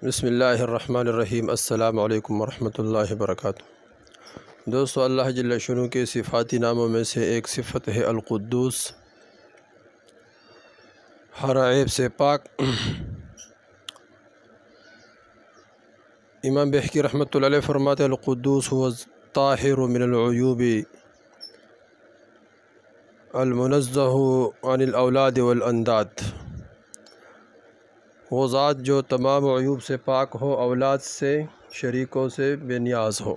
بسم اللہ الرحمن الرحیم۔ السلام علیکم ورحمۃ اللہ وبرکاتہ۔ دوستو، اللہ جل شانہ کے صفاتی ناموں میں سے ایک صفت ہے القدوس، ہر عیب سے پاک۔ امام بحقی رحمۃ اللہ علیہ فرماتے ہیں القدوس هو الطاہر من العیوب المنزہ عن الاولاد والانداد۔ وہ ذات جو تمام عیوب سے پاک ہو، اولاد سے، شریکوں سے بے نیاز ہو۔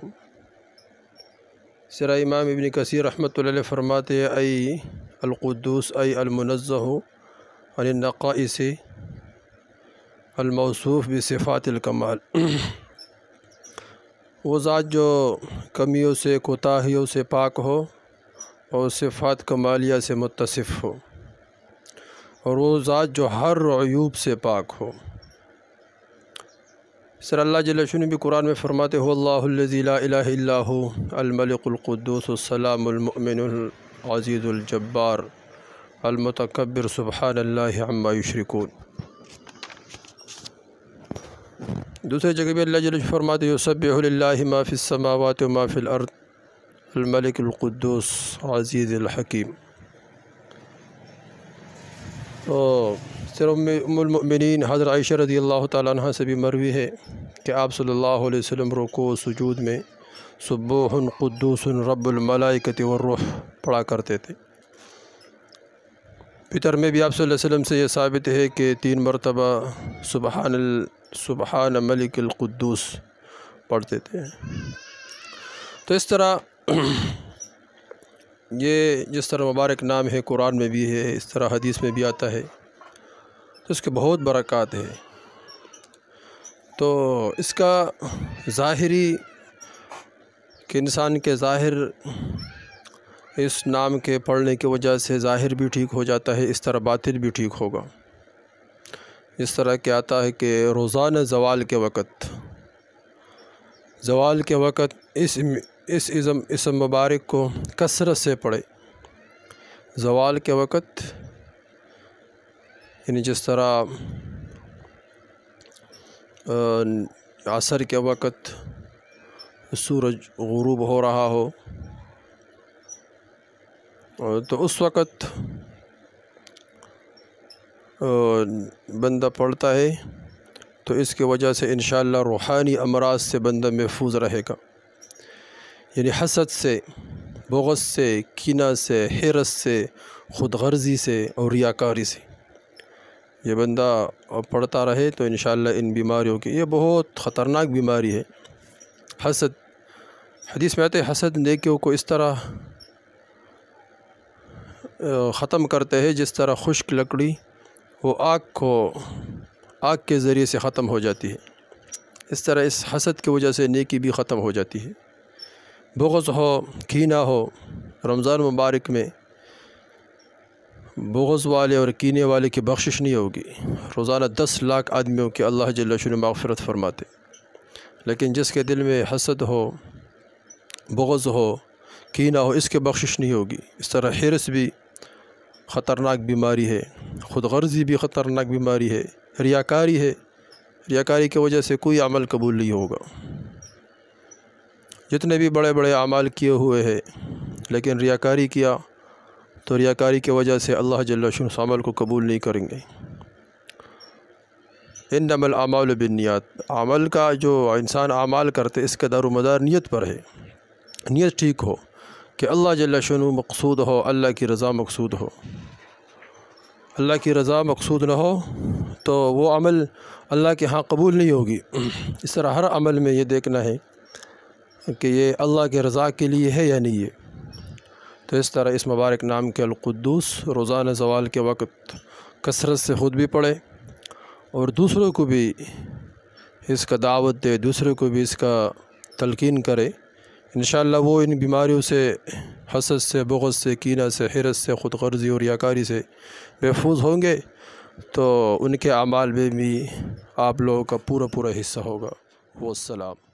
سرا امام ابن کثیر رحمۃ اللہ علیہ فرماتے ہیں ای القدوس ای المنزہ عن النقائص الموصوف بصفات الکمال۔ وہ ذات جو کمیوں سے، کوتاہیوں سے پاک ہو اور صفات کمالیہ سے متصف ہو، اور وہ ذات جو ہر عیوب سے پاک ہو۔ سر اللہ جل شانہ بھی قرآن میں فرماتے هو اللہ الذی لا الہ الا هو الملک القدوس السلام المؤمن العزیز الجبار المتکبر سبحان اللہ عما یشرکون۔ دوسرے جگہ بھی اللہ جل شانہ فرماتے یسبح للہ ما فی السماوات وما فی الارض الملک القدوس عزیز الحکیم۔ تو سر ام المؤمنین حضرت عائشہ رضی اللہ تعالیٰ عنہ سے بھی مروی ہے کہ آپ صلی اللہ علیہ وسلم رکوع و سجود میں سبوح قدوس رب الملائکۃ والروح پڑھا کرتے تھے۔ فطر میں بھی آپ صلی اللہ علیہ وسلم سے یہ ثابت ہے کہ 3 مرتبہ سبحان ملک القدوس پڑھتے تھے۔ تو اس طرح یہ جس طرح مبارک نام ہے، قرآن میں بھی ہے، اس طرح حدیث میں بھی آتا ہے، تو اس کے بہت برکات ہے۔ تو اس کا ظاہری کہ انسان کے ظاہر اس نام کے پڑھنے کی وجہ سے ظاہر بھی ٹھیک ہو جاتا ہے، اس طرح باطن بھی ٹھیک ہوگا۔ اس طرح کہ آتا ہے کہ روزانہ زوال کے وقت اس اسم مبارک کو کثرت سے پڑھے۔ زوال کے وقت یعنی جس طرح عصر کے وقت سورج غروب ہو رہا ہو، تو اس وقت بندہ پڑھتا ہے تو اس کی وجہ سے انشاءاللہ روحانی امراض سے بندہ محفوظ رہے گا، یعنی حسد سے، بغض سے، کینہ سے، حرص سے، خود غرضی سے اور ریاکاری سے یہ بندہ پڑھتا رہے تو انشاءاللہ ان بیماریوں کی، یہ بہت خطرناک بیماری ہے حسد۔ حدیث میں آتے ہیں حسد نیکیوں کو اس طرح ختم کرتے ہیں جس طرح خشک لکڑی وہ آگ کے ذریعے سے ختم ہو جاتی ہے، اس طرح اس حسد کی وجہ سے نیکی بھی ختم ہو جاتی ہے۔ بغض ہو، کینہ ہو، رمضان مبارک میں بغض والے اور کینے والے کی بخشش نہیں ہوگی۔ روزانہ 10 لاکھ آدمیوں کی اللہ جل شانہ مغفرت فرماتے، لیکن جس کے دل میں حسد ہو، بغض ہو، کینہ ہو، اس کی بخشش نہیں ہوگی۔ اس طرح حرص بھی خطرناک بیماری ہے، خود غرضی بھی خطرناک بیماری ہے، ریاکاری ہے، ریاکاری کی وجہ سے کوئی عمل قبول نہیں ہوگا۔ جتنے بھی بڑے بڑے اعمال کیے ہوئے ہیں لیکن ریاکاری کیا تو ریاکاری کی وجہ سے اللہ جل شانہ اس عمل کو قبول نہیں کریں گے۔ انما الاعمال بالنیات، عمل کا جو انسان اعمال کرتے اس کا دار و مدار نیت پر ہے۔ نیت ٹھیک ہو کہ اللہ جل شانہ مقصود ہو، اللہ کی رضا مقصود ہو۔ اللہ کی رضا مقصود نہ ہو تو وہ عمل اللہ کے ہاں قبول نہیں ہوگی۔ اس طرح ہر عمل میں یہ دیکھنا ہے کہ یہ اللہ کے رضا کے لیے ہے یا نہیں ہے۔ تو اس طرح اس مبارک نام کے القدوس روزانہ زوال کے وقت کثرت سے خود بھی پڑھے اور دوسروں کو بھی اس کا دعوت دے، دوسروں کو بھی اس کا تلقین کرے۔ انشاءاللہ وہ ان بیماریوں سے، حسد سے، بغض سے، کینہ سے، حرص سے، خود غرضی اور ریاکاری سے محفوظ ہوں گے، تو ان کے اعمال میں بھی آپ لوگوں کا پورا حصہ ہوگا۔ والسلام۔